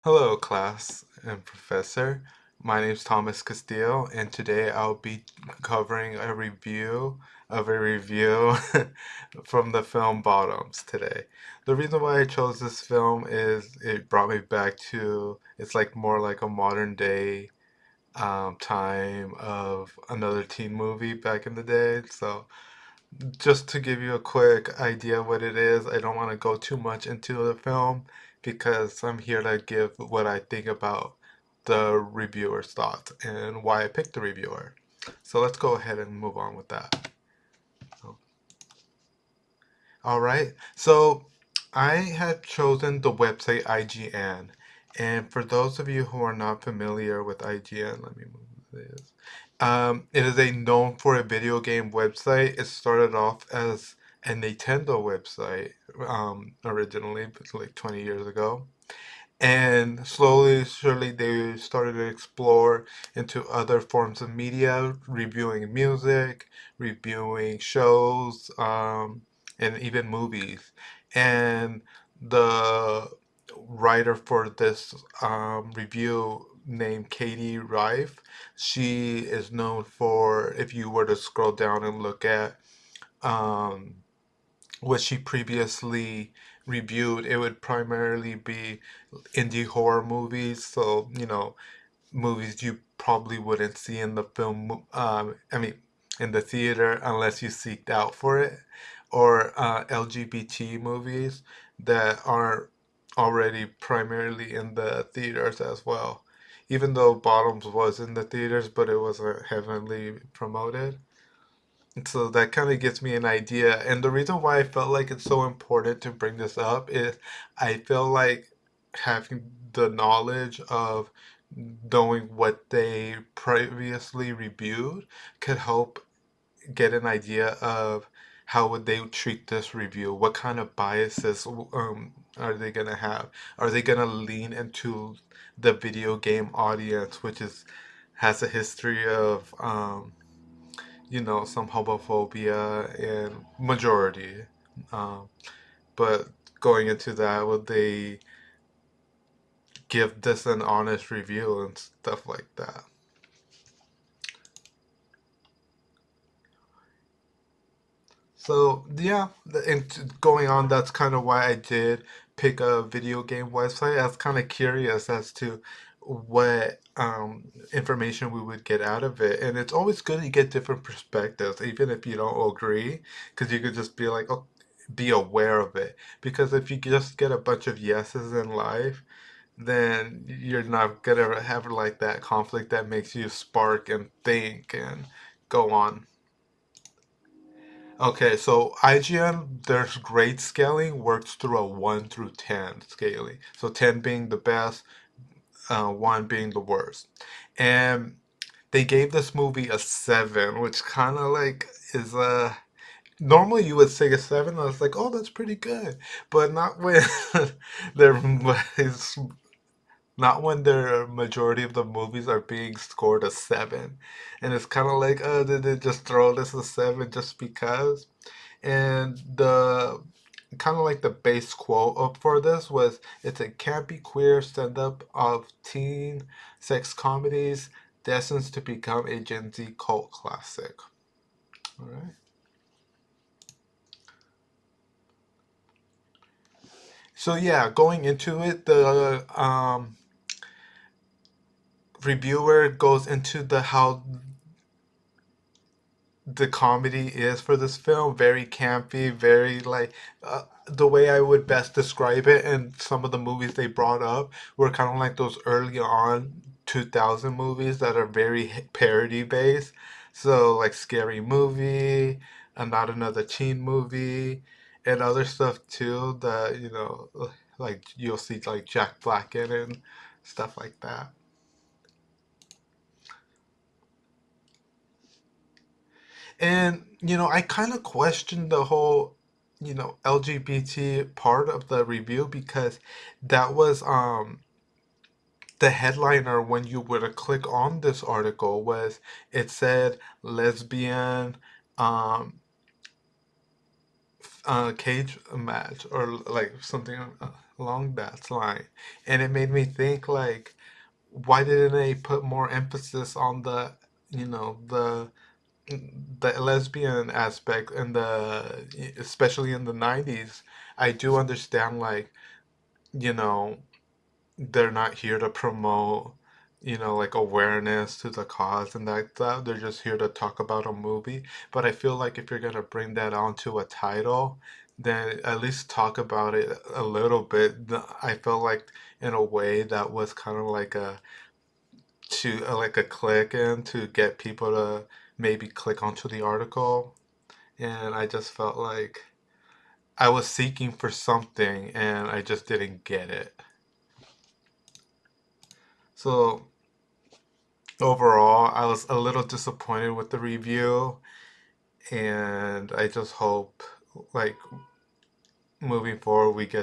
Hello, class and professor. My name is Thomas Castillo, and today I'll be covering a review of a review from the film Bottoms today. The reason why I chose this film is it brought me back to, it's like more like a modern day time of another teen movie back in the day. So just to give you a quick idea of what it is, I don't want to go too much into the film because I'm here to give what I think about the reviewer's thoughts and why I picked the reviewer. So let's go ahead and move on with that. So, all right. So I had chosen the website IGN. And for those of you who are not familiar with IGN, let me move this. It is a known for a video game website. It started off as a Nintendo website originally, but like 20 years ago. And slowly, surely, they started to explore into other forms of media, reviewing music, reviewing shows, and even movies. And the writer for this review named Katie Rife, she is known for, if you were to scroll down and look at um, what she previously reviewed, it would primarily be indie horror movies. So, movies you probably wouldn't see in the film, I mean, in the theater unless you seeked out for it, or LGBT movies that are already primarily in the theaters as well. Even though Bottoms was in the theaters, but it wasn't heavily promoted. So that kind of gives me an idea. And the reason why I felt like it's so important to bring this up is I feel like having the knowledge of knowing what they previously reviewed could help get an idea of how would they treat this review. What kind of biases are they gonna have? Are they gonna lean into the video game audience, which is has a history of some homophobia and majority. Um, but going into that, would they give this an honest review and stuff like that? So yeah, and going on, that's kind of why I did pick a video game website. I was kind of curious as to what information we would get out of it, and it's always good to get different perspectives, even if you don't agree, because you could just be like, oh, be aware of it. Because if you just get a bunch of yeses in life, then you're not gonna have like that conflict that makes you spark and think and go on. Okay, so IGN, there's grade scaling works through a 1 through 10 scaling. So 10 being the best, 1 being the worst. And they gave this movie a 7, which kind of like is a. Normally you would say a 7. I was like, oh, that's pretty good. But not when there is not when the majority of the movies are being scored a 7. And it's kind of like, did they just throw this a 7 just because? And the kind of like the base quote up for this was it's a campy queer stand-up of teen sex comedies destined to become a Gen Z cult classic. All right. So yeah, going into it, the reviewer goes into the how the comedy is for this film, very campy, very like the way I would best describe it. And some of the movies they brought up were kind of like those early on 2000 movies that are very parody based. So like Scary Movie, and Not Another Teen Movie, and other stuff too that like you'll see like Jack Black in it and stuff like that. And I kind of questioned the whole, LGBT part of the review because that was the headliner when you were to click on this article was it said lesbian um cage match or like something along that line, and it made me think like, why didn't they put more emphasis on the, you know, the lesbian aspect and the, especially in the 90s. I do understand like, you know, they're not here to promote, like awareness to the cause and that stuff. They're just here to talk about a movie. But I feel like if you're gonna bring that onto a title, then at least talk about it a little bit. I felt like in a way that was kind of like like a click in to get people to maybe click onto the article. And I just felt like I was seeking for something and I just didn't get it. So overall, I was a little disappointed with the review, and I just hope, like, moving forward, we get